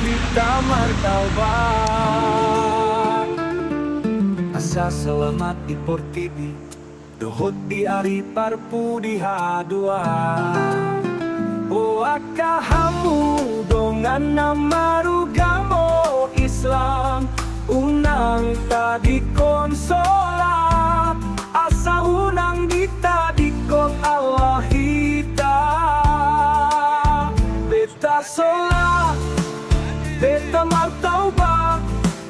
berita martabat. Asa selamat di Portibi, dohot di ari parpu di hadua. O akahamu dongan nama rugamo Islam, unang tadi konsolat, asa unang ditadikot Allah hita. Beta solat, beta martaubat,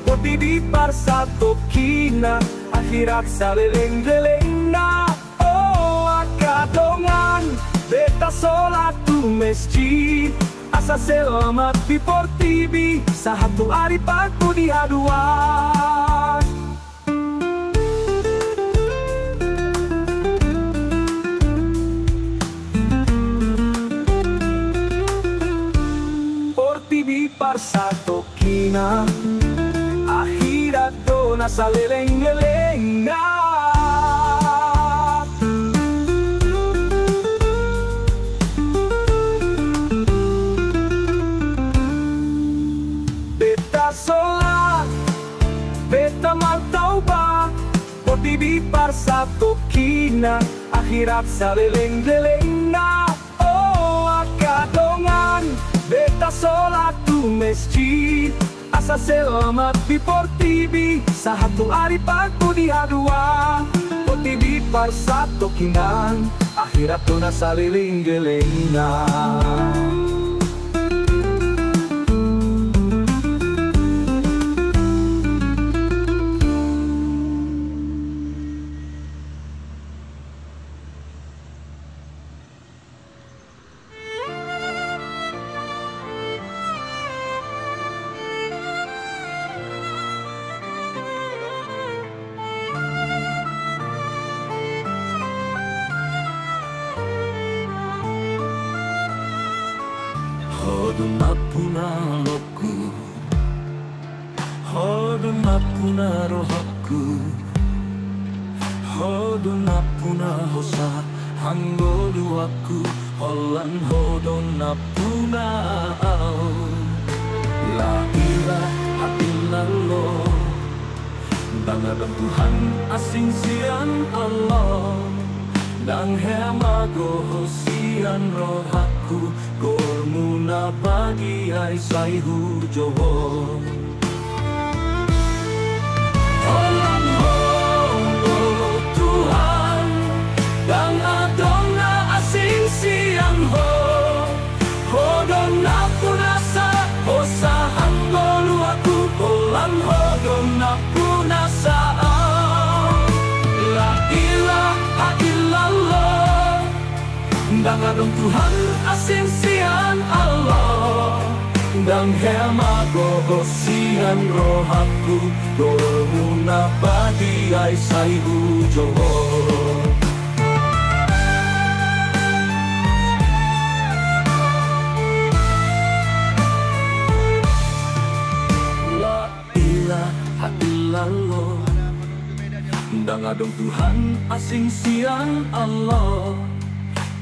poti di parsato kina, akhirat saleleng-leleng na. Oh akadongan, beta solat tu masjid, asa selamat di Portibi, sahatu ari paku di haduan. Portibi parsato kina, akhirat dona saleleng-leleng na. Beta solat, beta martaubat, Portibi parsato kina, akhirat saleleng-leleng na. Oh akadongan, beta solat tu masjid, asa selamat di Portibi, sahatu ari paku di hadua. Portibi parsato kinan, akhirat dona saleleng-leleng na. Hodun apuna loku, hodun apuna rohaku, hodun apuna hosa hanggolu aku, holan hodun apuna au. La ilaha illallah, bangadang Tuhan asing sian Allah, dang hemago hosian rohaku, gormuna pagi ay say hujoho. Olang ho, oh Tuhan, dang adong na asing siang ho, hodon na punasa, hosahan golu aku, olang hodon na punasa. La ilaha illallah, dang adong Tuhan asing sian Allah, dang hemago hosian rohaku, gormuna pagi ay say hujoho. La ilaha illallah, dang adong Tuhan asing sian Allah,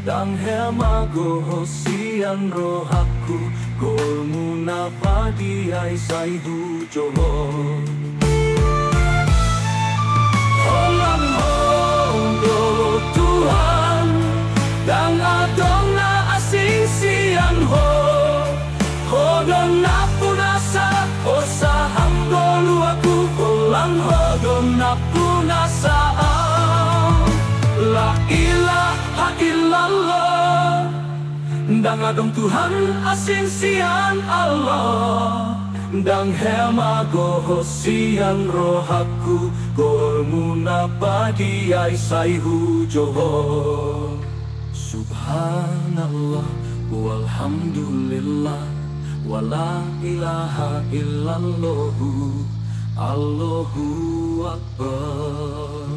dang hemago hosian rohaku, gormuna pagi ay say hujoho. Olang ho, oh Tuhan, dang adong na asing sian ho, hodon na punasa, osahang golu aku, olang hodon na punasa. La ilaha illallah, dang adong Tuhan asing sian Allah, dang hemago hosian rohaku, gormuna pagi ay say hujoho. Subhanallah walhamdulillah, wala ilaha illallah, Allahu Akbar.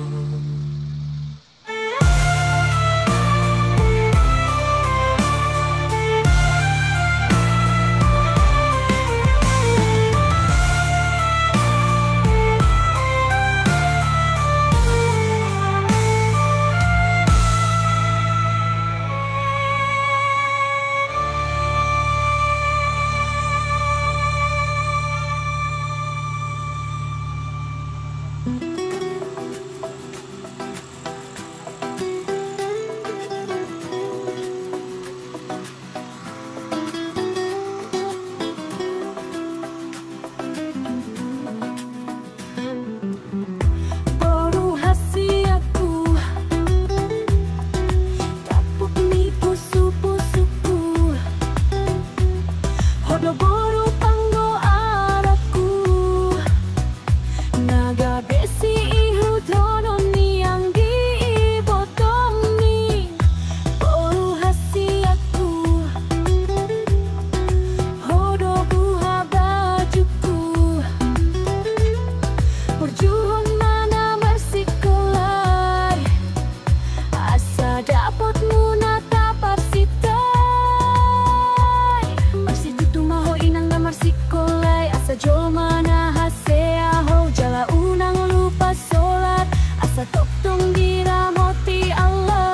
tajoma na hasea ho jala unang lupa solat asa toktung diramoti Allah.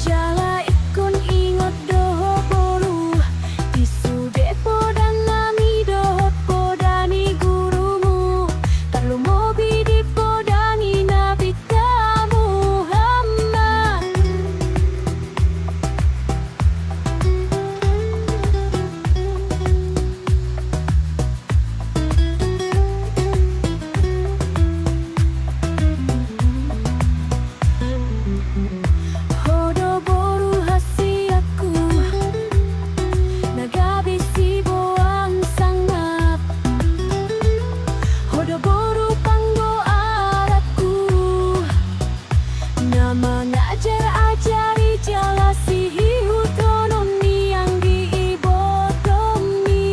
Jala ikon ingot doho boru isude podan nami dohot podani gurumu talu mobi di podani nabi ka Muhammad. Hodo boru hasiaku nagabisi boang sangat. Hodo boru panggo alatku nama ngajar ajari jalasi hutonomi yang diibodomi.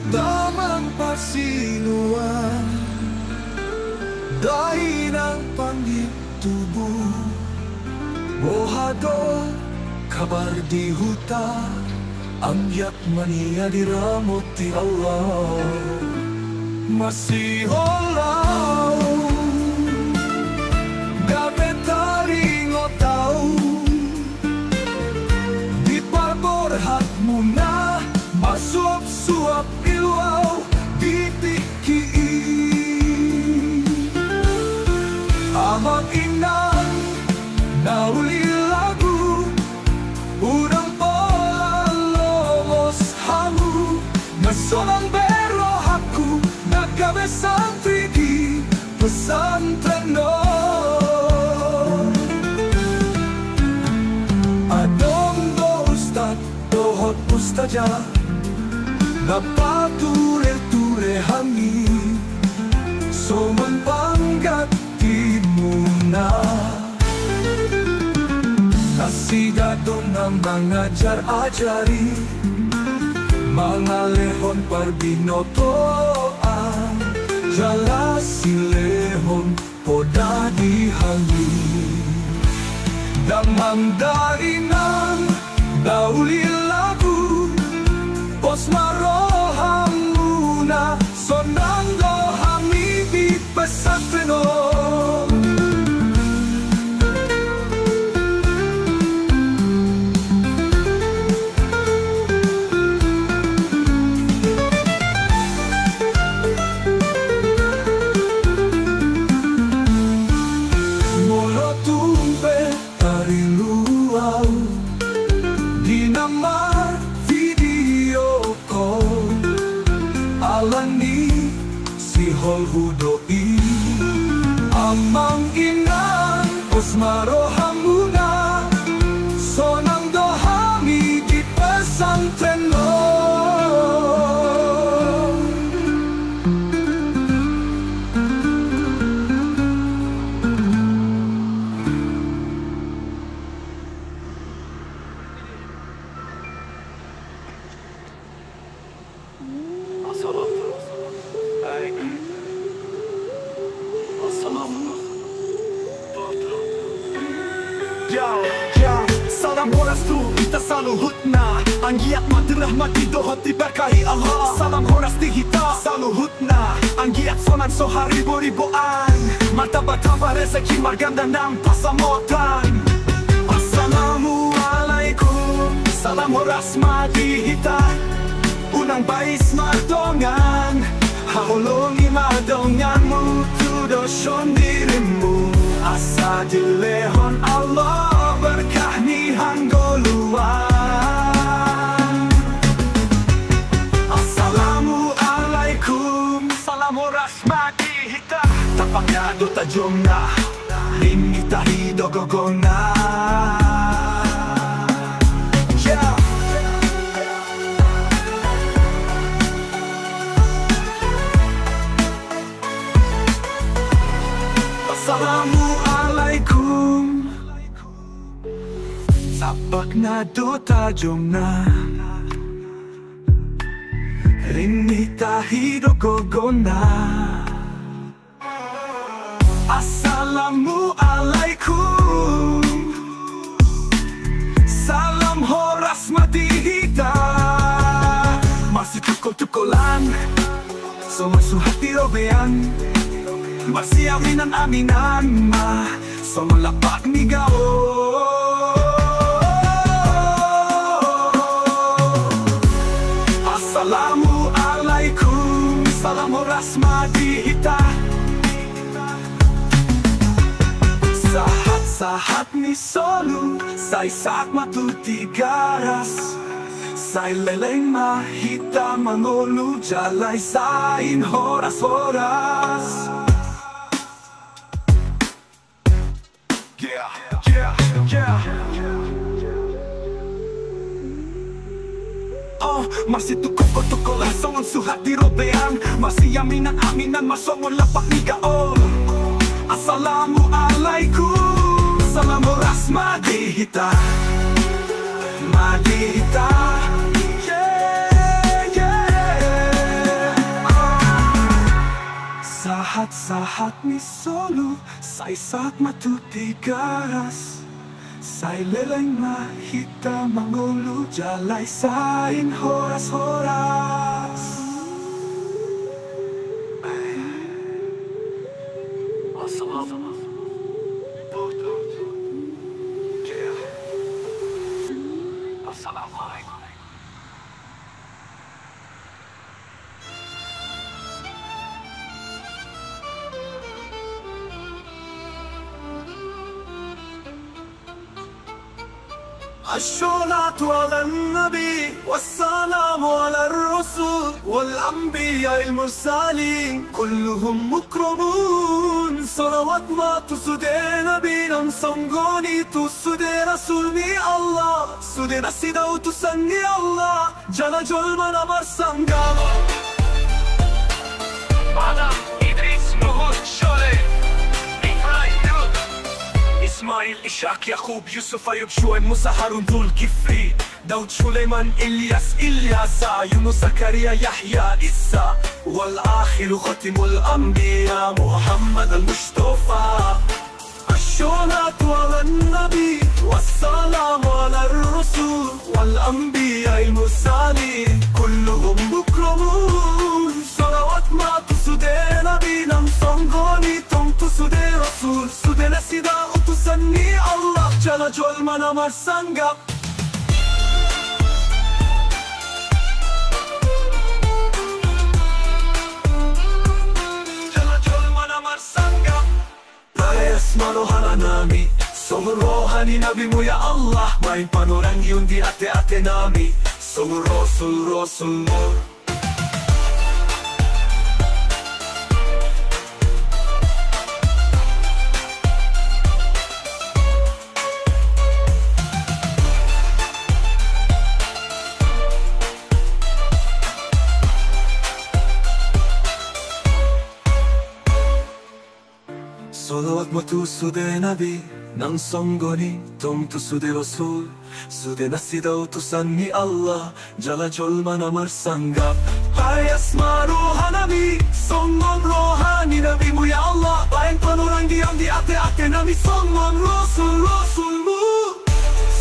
Damang pasinuan dahil ng pangitubo bohado kabar di huta ang yakmania diramoti Allah masih olaw gabetari ngotau di parborhat muna masuap-suap ilwaw ditiki amang inang nauli lagu unang pola lomos hamu nasonang bero haku nagabe santri di pesantren no adong do ustad dohot ustaja napature-ture hangi soman panggat di muna nasigadong ang mengajar-ajari mga lehon parbinotoan jala silehon poda di hangi damang dainang dauli lagu pos maroham muna sonang dohami di pesantren molo tumpe tari luau di nama video call alani si hol hudoi amang inang osmaro hamuna sonang dohami di pesantren no. Salam horas tu kita saluhut na ang giat madirahmati dohot diberkahi Allah. Salam horas di kita saluhut na ang giat sonan so haribo-riboan martabat tambah rezeki marganda ng pasamutan. Assalamualaikum salam horas madihita unang bais madongan hahulungi madonganmu tudosyon dirimu asa dilehon Allah berkah ni hanggoluan. Assalamualaikum salam horas madihita tapaknya do tajomna limitahi dogogona. Assalamualaikum Tapak na do tajong na Rini tahido gogona Assalamualaikum Salam horas matihita Masih tukol-tukolan Somos suhati robean Masih aminan-aminan ma Somos lapak migao Assalamualaikum Salam horas matihita Sahat-sahat ni solu Say saat matutigaras Say leleng mahita mangolu Jalay sain horas-horas Yeah, yeah, yeah masih tukok-tukok lah songon suhat di robean Masih aminan-aminan masongon lapak ni gaol Assalamualaikum Salam horas madihita Madihita Yeah, yeah Sahat-sahat ni solu Say saat matutigaras Say leleng mahita mangulu Jalay sain horas-horas Assalamualaikum الصلاة على النبي والسلام على الرسول والأنبياء المرسلين كلهم مكرمون صلوات ما تسدي نبينا صنغوني تسدي رسولني الله سدي نسيدا وتسني الله جل جلما نمر سنغام Bana İdris Nuhur Şöyle İsmail, İshak, Yakub, Yusuf, Ayub, Şuayb, Musa, Harun, Zul, Kifri Davud, Süleyman, İlyas, İlyasa Yunus, Zakariya, Yahya, İsa والآخر ختم الأنبياء محمد المصطفى الصلاة على النبي والسلام على الرسول والأنبياء المرسلين كلهم مكرمون صلوات ما تسدي نبينا صنغوني تم تسدي رسول سدي نسيدا utusanni Allah Jala jolma namar sanggap Jala jolma namar sanggap Bayasma rohana nami Somos rohani nabimu ya Allah Main panorangi undi ate-ate nami Somos Rasul Nur Salawat matu sude nabi Nang songgoni tom tu sude rasul Sude nasida utusan ni Allah Jala jolma namar sanggap Hai asma roha nabi Songon rohani nabi mu ya Allah Bayan panurang diam di ate-ate nabi Songon rasulmu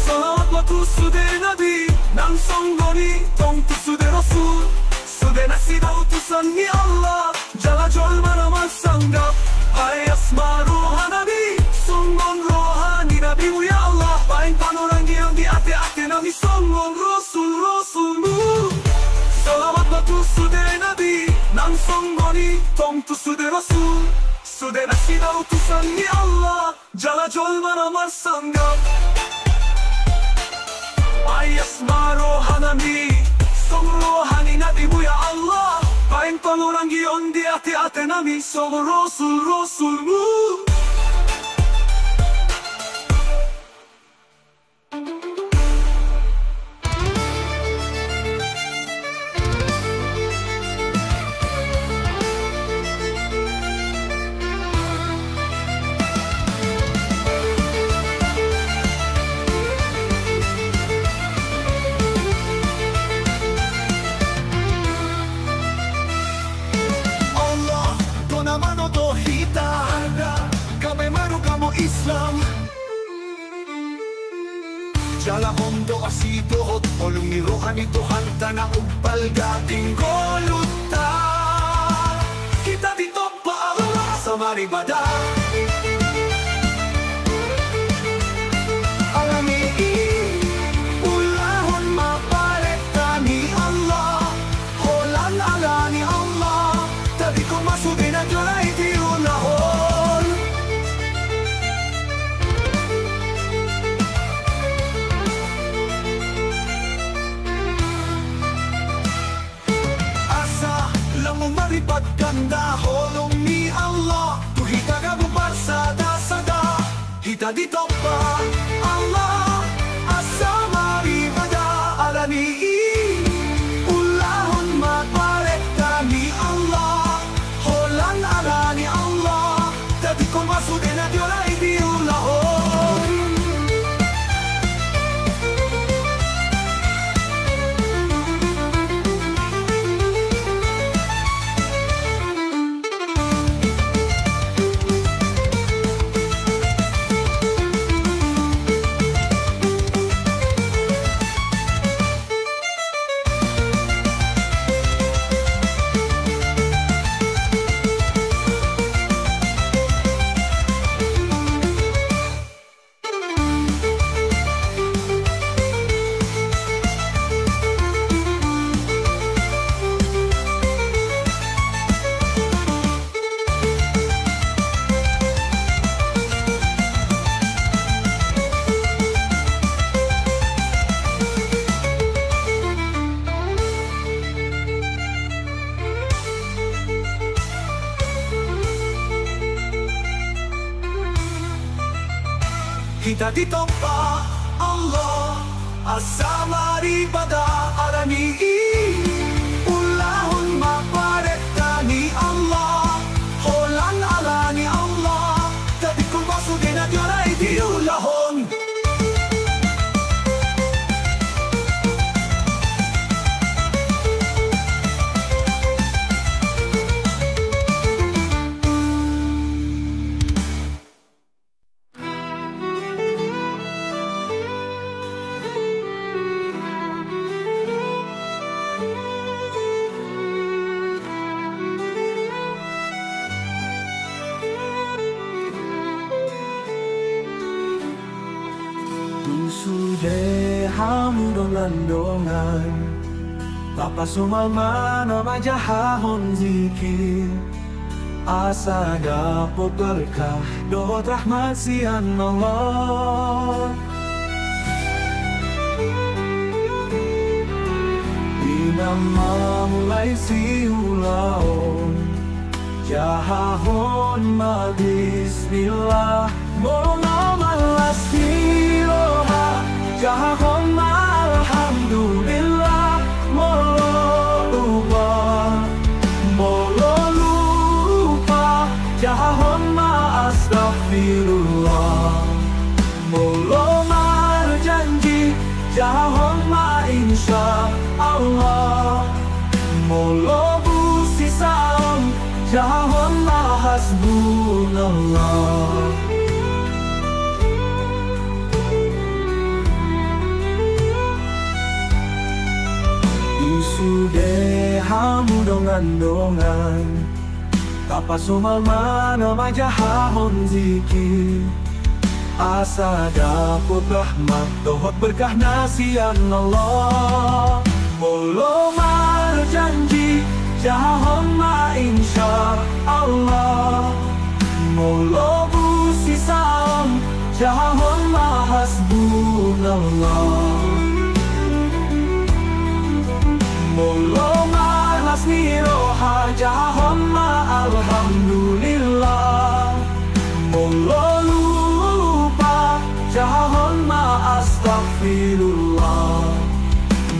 Salawat matu sude nabi Nang songgoni tom tu sude rasul Sude nasida utusan ni Allah Jala jolma namar sanggap Hai asma roha nabi Songon rohani nabi mu ya Allah Bain panorangi yang di ate-ate nabi Songon rasulmu Salawat batu sude nabi Nang songgoni tom tu sude rasul Sude nasida utusan ni Allah Jala jolma namar sanggap Hai asma roha nabi Songon rohani nabi mu ya Allah Bain panorangi yang di ate-ate nabi Songon rasulmu Jalahom doa si dohot Olungi rohani Tuhan tanah upal gating goluta. Kita ditopa Allah sa maribada. Alami ulahon maparekta ni Allah. Holan ala ni Allah. Tadi ko masudin na dulay di ulahon. Maripad ganda holong ni Allah. Tuhita ka bubarsada sada. Hita dito pa Allah. Asa maribada alani ulahon magparekta ni Allah. Holan ala ni Allah. Tadi ko masudin na diyolay di ulahon. Kita dito pa Allah. Asa maribada alani ulahon maparekta ni Allah. Holan ala ni Allah. Tadi ko masudin na diyolay di ulahon. Sudah hamdongan Papa sumamana majahahon zikir. Asa dapot berkah dohot rahmat sian Allah. Dinama mulai siulaon jahahon ma bismillah. Mono malas diroha jahahon ma alhamdulillah. Molo lupa jahahon ma astagfirullah. Molo marjanji jahahon ma insya Allah. Molo busi salam jahahon ma hasbunallah. Isude hamdongan kapasumal mana majahahon zikir. Asa dapot rahmat dohot berkah nasian Allah. Molo marjanji jahahon ma insya Allah. Molo busi salam jahahon ma hasbunallah. Molo malas niroha jahahon ma alhamdulillah. Molo lupa jahahon ma astagfirullah.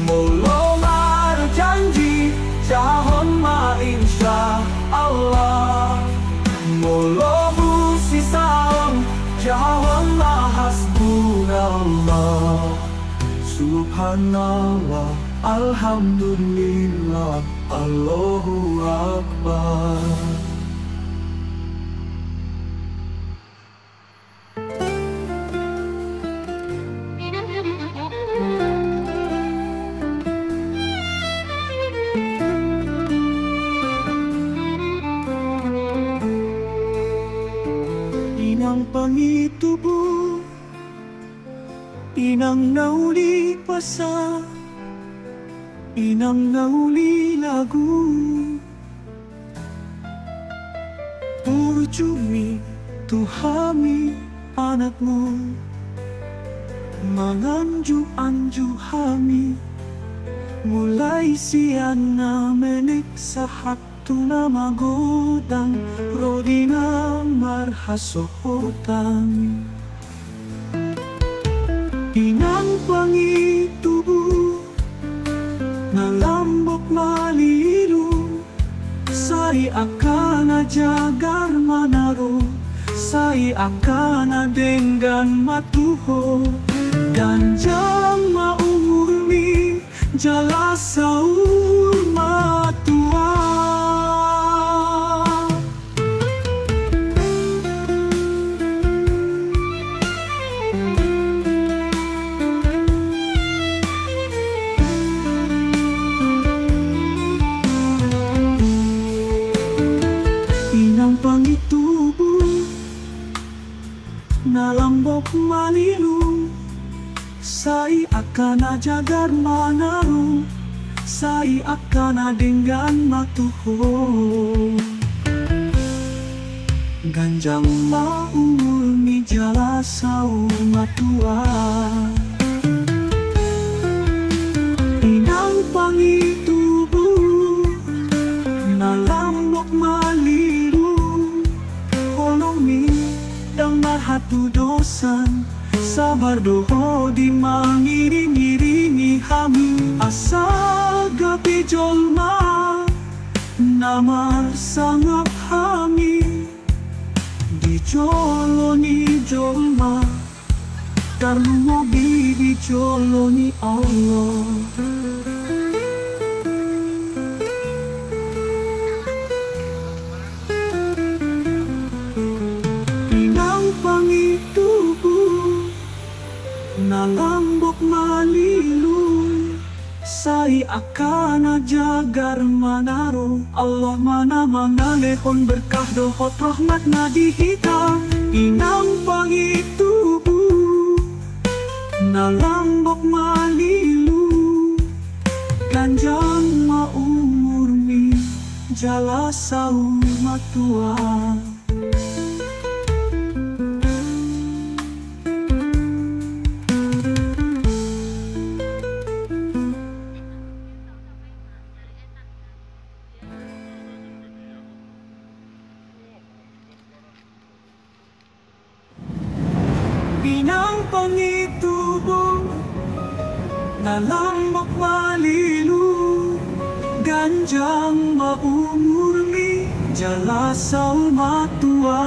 Molo marjanji jahahon ma insya Allah. Molo busi salam jahahon ma hasbunallah. Subhanallah, alhamdulillah, Allahu Akbar. pangitubo inang nauli pasa inang nauli lagu Urjumi tuhami anakmu manganju-anju hami mulai siang na menik sahat tuna magodang rodina marhasohotan inang pangitubo nalambok malilu sai akana jagar manaro sai akana dengan matuho ganjang maumurmi jala saur matua inang pangitubo nalambok malilu sai akana jagar manaru sai akana dengan matuho ganjang maumur mi jala sau matua inang pangitubo nalambok malilu holomi dang mahatu dosan sabar doho di mangiring-iringi hami asal gapi jolma namar sangap hami dijoloni jolma karena dijoloni Allah inang pangitubo nalambok malilu sai akana jagar manaro Allah mana mangalehon berkah dohot rahmat nadihita inang pangitubo nalambok malilu ganjang maumurmi jala sau matua inang pangitubo nalambok malilu ganjang maumurmi jala sau matua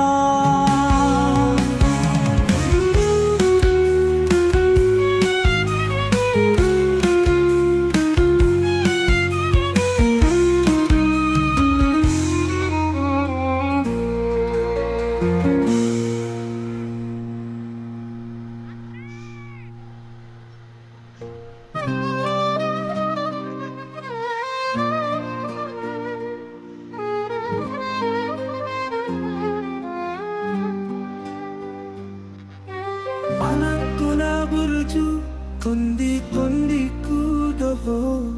anakku na berju tondi-tondiku doho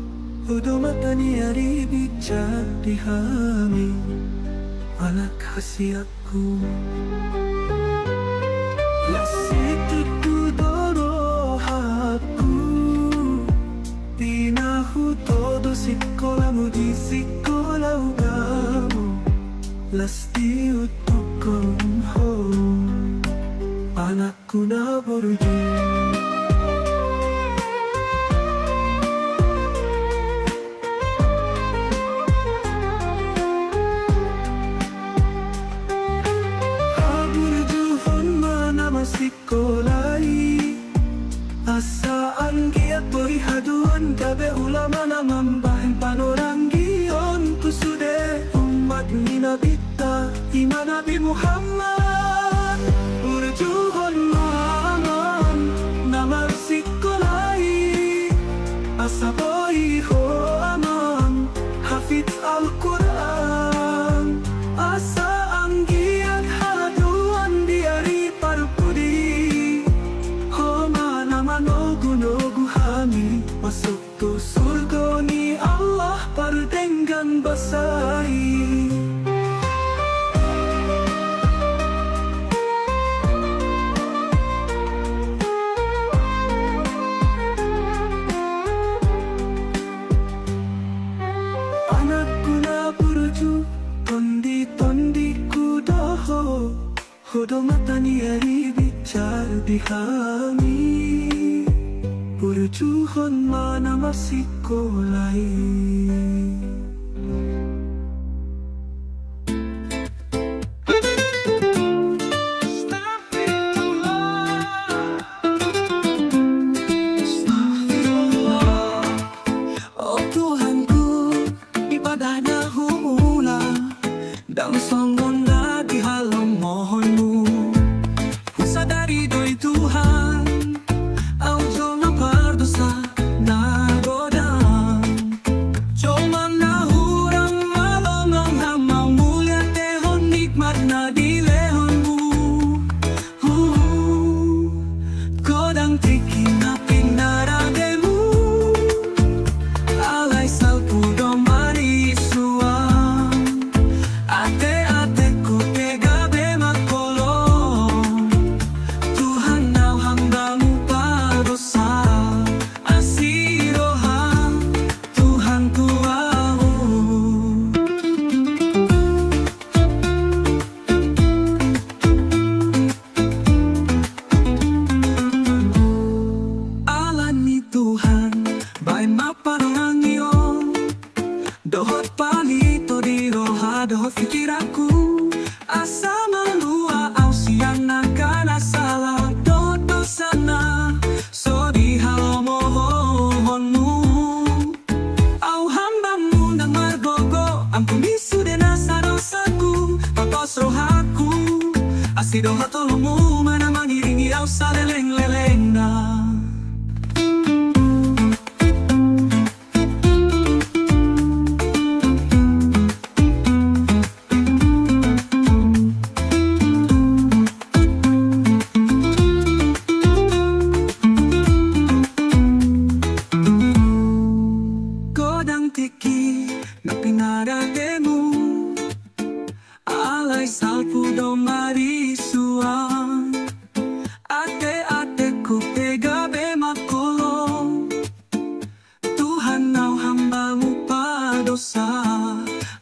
udo matani ari bijak dihami anak khasiatku lasitu dorohaku tinahu todo sikolamu di sikolau kamu lasti utukom ho anakku na berju sikolai asaan giat boy haduan kabe ulama namambahin panoranggion kusude umat ni nabita iman Nabi Muhammad urjuhon mangan namar sikolai asa boy ho aman hafidz Al-Quran asa anggiat haduan diari par niari bicara dihami Purujuhon mana masih kolai Dang songon na di halong mohonmu Sadari do'y Tuhan Ang Diyong ang pardosa na godang Diyong na hurang malong ang hamang mulia Tehon nikmat na dilehon mo Godang tikin na pinarade mo Alay salpudo marisuang Dohot palito di roha, dohot fikiraku Asa malua au siang nakana salah Dohot dosana, so di halo mohonmu Au hambamu nang margogo Ampuni sudah nasa dosaku Patos rohaku Asi dohot tolongmu mana mengiringi au saleleng-leleng na na pinarademu Alay salpudo marisuang Ate-ateku pegabe makolong Tuhan nau hambamu padosa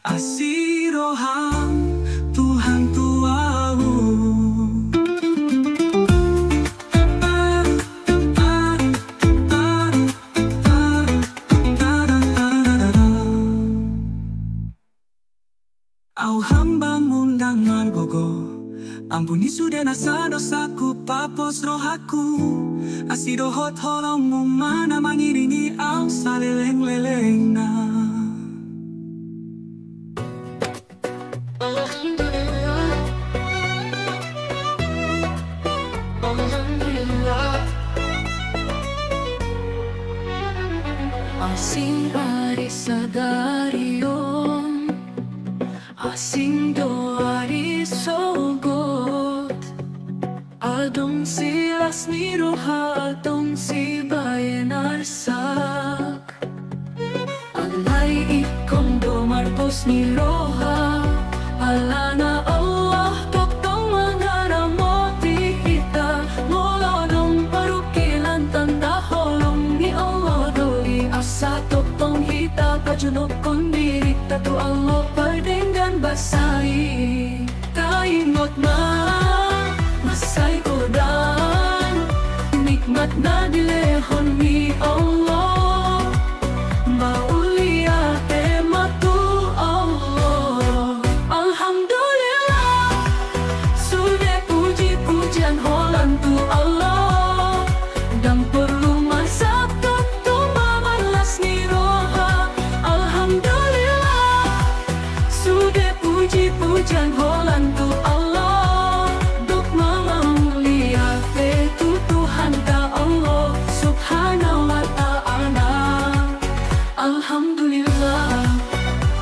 Asirohang Tuhan tuahu Au hamba mundang margogo Ampuni sudah nasa dosaku Papos rohaku Asi dohot holongmu mana mengiringi au saleleng-leleng na Asing ari sadarion Asing doa disogot Adong silas ni roha Adong si bayan arsak Alay ikong domarpos ni roha Alana Allah Toktong mangaramoti kita Molodong parukilan Tanda holong ni Allah Doi asa toktong hita Kajunok kondiri Tatu Allah pardenggan basai Kaingot masay kodan Nikmat na dilehon ni Allah Mauliyate matu Allah Alhamdulillah Sudah puji-pujian holan tu Allah Dan perlu masak tentu mamalas ni roha Alhamdulillah Sudah puji-pujian holan tu Allah Duk mauliyate tu Tuhan ta Allah Subhanahu wa ta'ala Alhamdulillah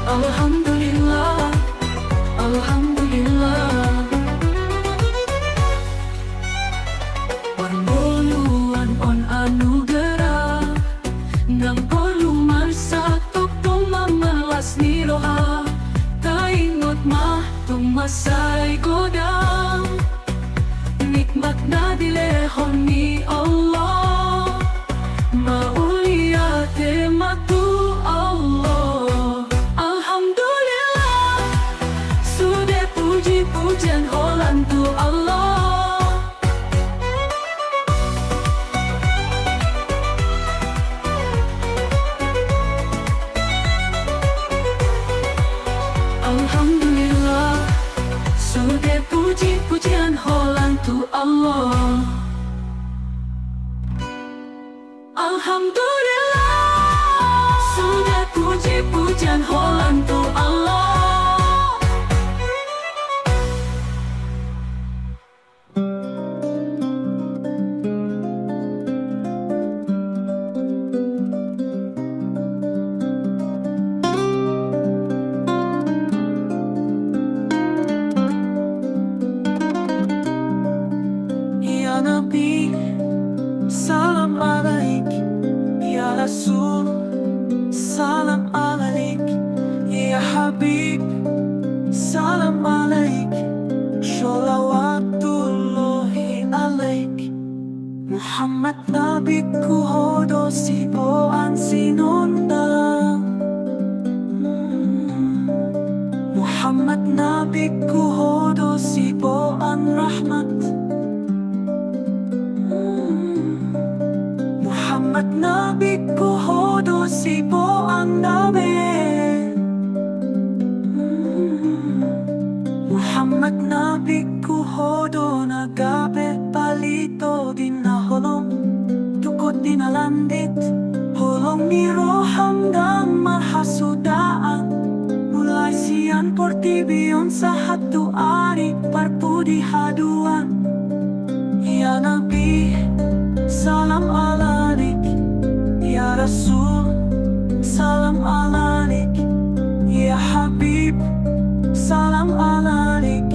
Alhamdulillah Alhamdulillah Warmoluan on anugerah Nang poluman sa tuktong mamalas ni roha Kaingot tumasay godang Nikmat na dilehon ni Allah Mauliyate matu Allah Alhamdulillah Sudah puji-pujian holan tu Allah Allah. Alhamdulillah, sudah puji-pujian untuk Allah. Ya Nabi, salam alaik. Ya Rasul, salam alaik. Ya Habib, salam alaik. Sholawatullahi alaik. Muhammad Nabiku hodo siboan sinundang. Muhammad Nabiku hodo siboan rahmat. Muhammad Nabiku hodo siboan damai. Muhammad Nabiku hodo nagabe palito dinaholong tukot dinalandit. Holong ni roham dan mahasudaan. Mulai sian portibion sa hatu ari parpudi haduan. Ya Nabi, salam alaik. Ya Rasul, salam alaik. Ya Habib, salam alaik.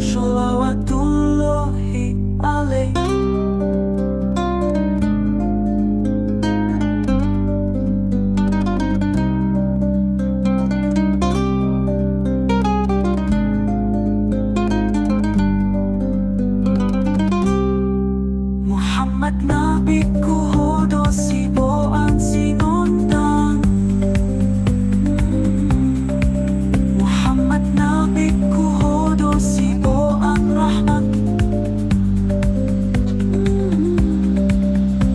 Sholawatullahi alaik. Muhammad Nabiku hodo siboan sinundang. Muhammad Nabiku hodo siboan rahmat.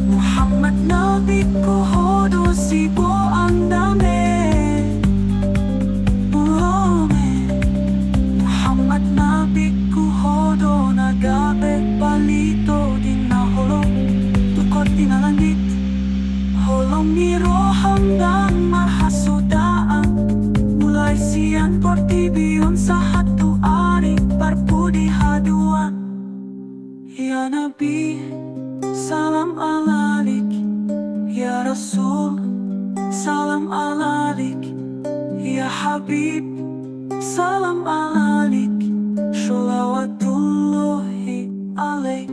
Muhammad Nabiku hodo siboan damai. Muhammad Nabiku hodo nagabe palito dinaholong tukot dinalangit. Holong ni roham dan mahasudaan. Mulai siang portibion sa hatu ari parpudi haduan. Ya Nabi, salam alaik. Ya Rasul, salam alaik. Ya Habib, salam alaik. Sholawatullahi alaik.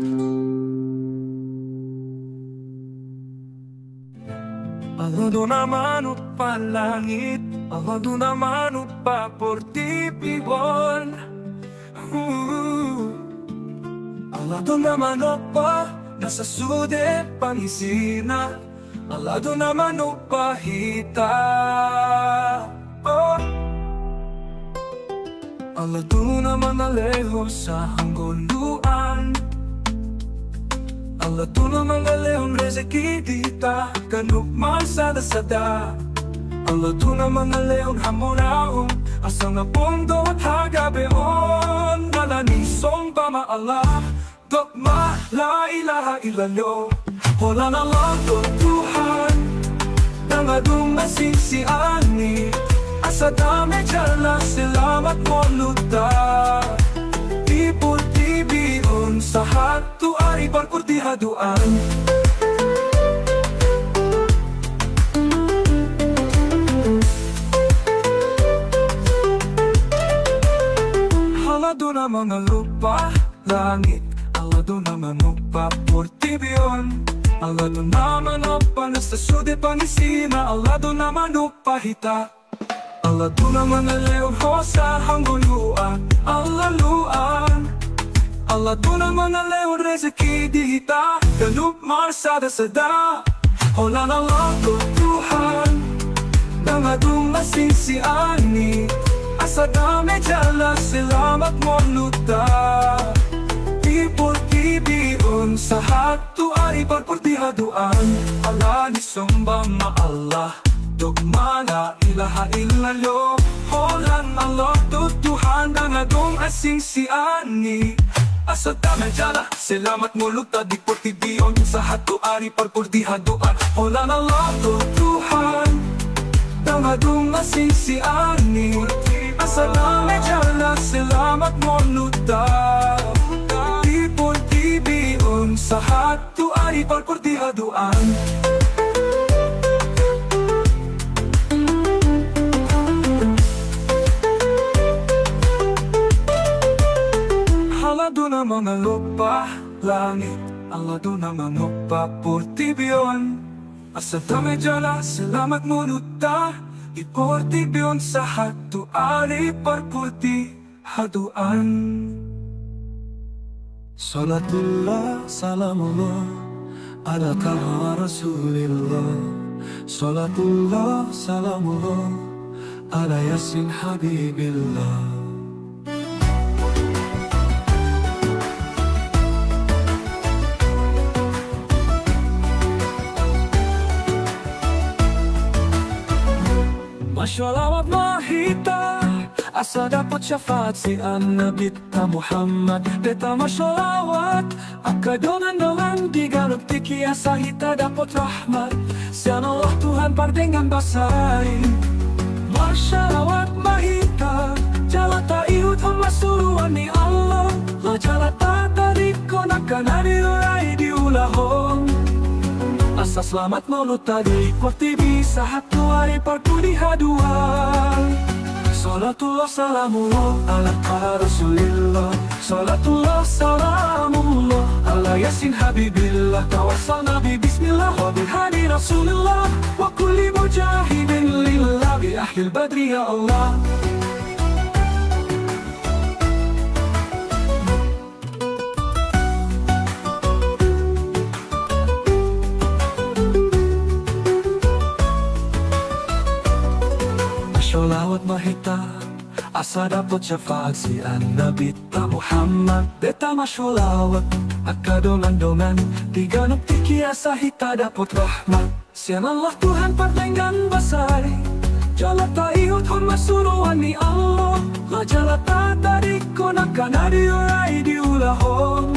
Allah do naman upa langit, Allah do naman upa portibon. Allah do naman upa nasa sude pangisina. Allah do naman upa hita. Allah do naman aleho sa hangguluan. Allah do naman alehon rezeki dita kanukman sada-sada. Allah do naman alehon hamunaon asang na pondo at hagabeon. Nalanisong pama Allah dokma la ilaha illallah. Hola na Allah do Tuhan nangadong nasisiani. Asa dami jala selamat mo luta. Tipul-tibion sa hatu ari parpudi haduan. Allah do na mga lupa langit. Allah do na mga lupa portibion. Allah do na mga lupa nasa sude panisina. Allah do na mga lupa hita. Allah do na mga leon sa hangguluan. Allah luan. Allah do na mga leon rezeki dihita kanukman sada-sada. Hola na Allah do Tuhan nangadong nasisiani. Asa dami jala selamat mo luta. Tipul-tibion sa hatu ari parpudi haduan. Allah ni sumbang ma Allah dogma la ilaha illallah. Holan Allah do Tuhan nangadong asing siani. asa damai jala selamat mulut tadi pertibion sahatu ari perpurdihaduan holan Allah Tuhan dangadung asisi ani asa damai jala selamat mulut tadi pertibion sahatu ari perpurdihaduan Alado na mga lupa, langit Alado na mga lupa, portibion Asa damay jala, selamat munuta Iportibion sa hatu ari parpurti haduan Salatullah, salamullah Ala taha rasulillah Salatullah, salamullah Ala yasin habibillah Masyalawat mahita asa dapat syafaat si Nabi Muhammad Beta masyalawat akadongan diganap tiki asa hita dapat rahmat Sian Allah Tuhan pardengan basai Masyalawat mahita jalata iut hamba suruhan ni Allah La jalata tariko nakanari urai diulahong Asa selamat mulut tadi Portibi sahatu hari parpudi haduan Salatullah salamullah ala taha rasulillah Salatullah salamullah ala yasin habibillah Tawasal nabi bismillah wa bihadi rasulillah Wa kulli mujahidin lillah bi ahlil badri ya Allah Sholawat mahita asa dapat syafaat si Nabi Muhammad Beta masholawat akadongan-dongan diganap tiki asa hita dapat rahmat Sian Allah Tuhan pardengan basari jalata iut hon masuruhan ni Allah La jalata tariko nakanari urai diulahong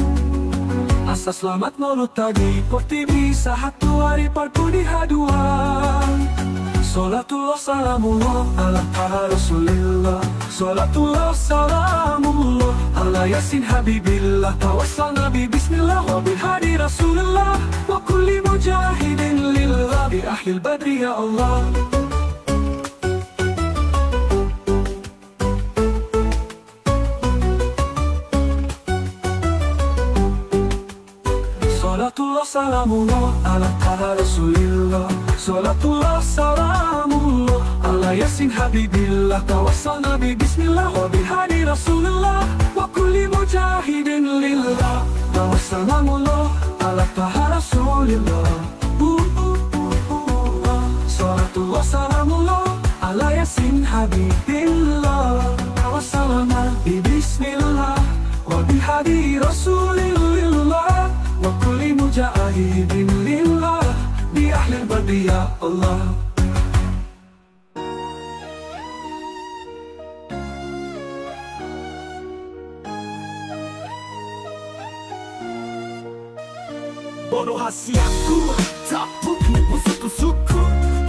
Asa selamat mulut tadi portibi sahatu hari parpudi haduan Salatullah salamullah ala taha rasulillah Salatullah salamullah ala yasin habibillah Tawasal nabi bismillah wa bihadi rasulillah Wa kulli mujahidin lillah bi ahlil badri ya Allah Salatullah salamullah ala taha rasulillah Salatullah salamullah ala yasin habibillah Tawasal nabi bismillah wa bihadi rasulillah Wa kulli mujahidin lillah Tawasal salamullah ala taha rasulillah Salatullah salamullah ala yasin habibillah Tawasal nabi bismillah wa bihadi rasulillah Wa kulli mujahidin lillah Bi ahlil badri ya Allah Bodoh hasiaku tapuk nipu suku-suku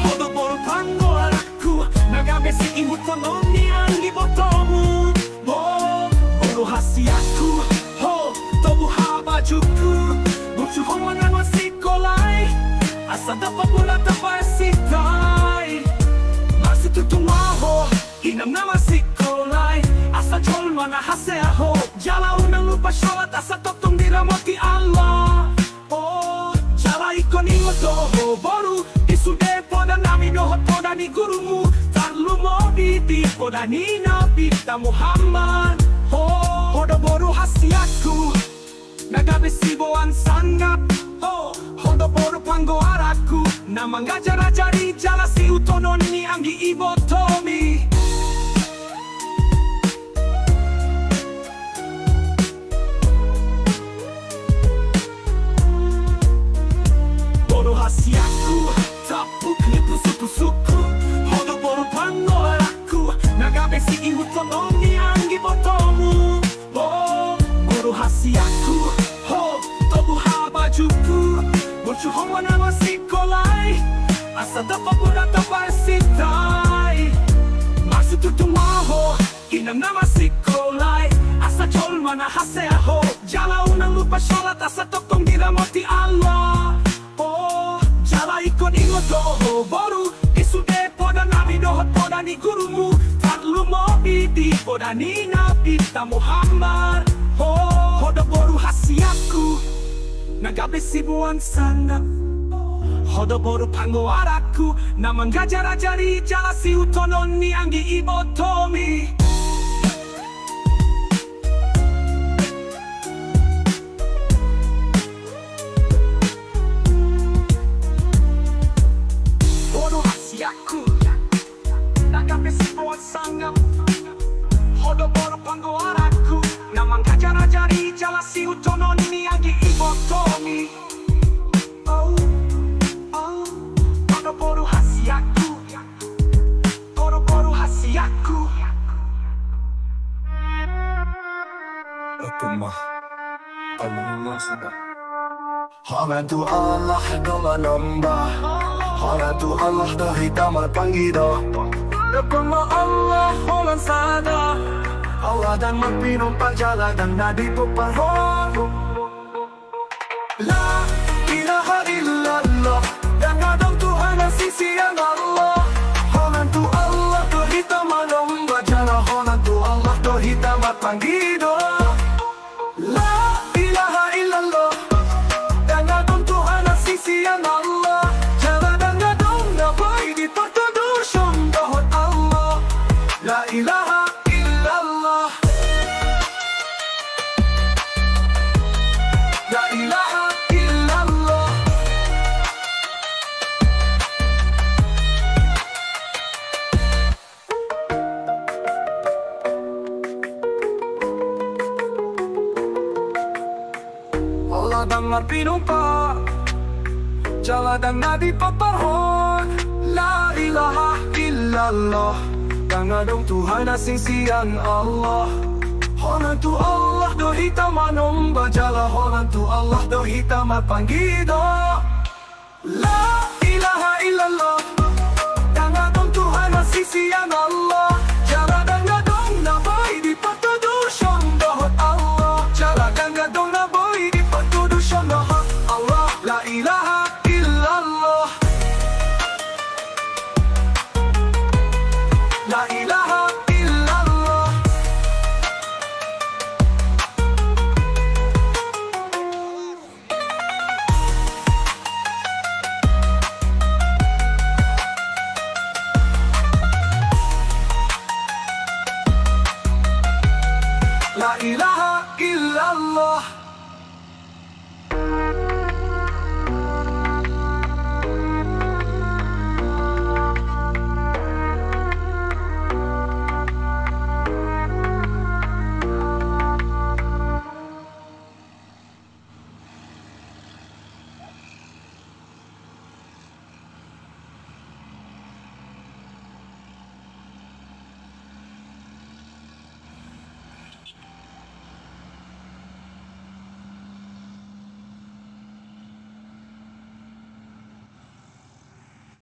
Bodoh-bodoh panggo araku Nagamesi imut tanoni anggi botomu Bodoh hasiaku ho tobu habajuku Bucu homangan wasikolai Asa dapat mula tapasitai Masih tutumaho Inam na wasikolai Asa jol mana haseaho Jala unang lupa sholat Asa totong diramati Allah Oh, jala ikon ingotoho Boru isude poda nami nohot poda ni gurumu Tarlu moditi poda ni Nabi Muhammad Oh, poda boru hasiaku Nagabesiboan sanggap Oh, hodo boru panggo araku Nama ngajara-jari jala si utonon ni anggi ibo tomi Boru hasiaku tapuk nipu suku-suku Hodo boru panggo araku Nagabesi utonon ni anggi botomu Oh, boru hasiaku Hongo nama sikolai asa dapat berata barsitai maksud tutumaho inam nama sikolai asa jol mana haseho jala unang lupa sholat asa tokong diramati Allah. Oh jala ikon ingodoho boru isude poda nabi dohot poda ni gurumu tadlu mo iti poda ni nabi ta Muhammad. Oh hoda boru hasiaku nagabe sibuan sana hoda boru pango araku naman gajara-jari jala si utonon ni anggi ibotomi. Boru hasiaku nagabe sibuan sana hoda boru pango araku naman gajara-jari jala si utonon ni anggi ibotomi. Boru hasiaku, boru hasiaku. Akumah, Allah sudah. Halatu Allah dola nambah, halatu Allah dah hitam panggido. Akumah Allah holan sada, Allah dan mapinong pagjalan dan nadi puparon. La ilaha illallah. Dan adong Tuhan ang sisiyan Allah. Honan tu Allah to hitam anong bajala. Honan tu Allah to hitam at panggido. La ilaha illallah. Dan adong Tuhan ang sisiyan Allah. Jala dan adong nabay di pagtadusyon dohot Allah. La ilaha illallah. La ilaha illallah. Allah dengar pinumpa jala dan nadi paparhon. La ilaha illallah. Dangadong Tuhan asing siyan Allah. Honan tu Allah do hitam anong bajala. Honan tu Allah do hitam at panggido. La ilaha illallah.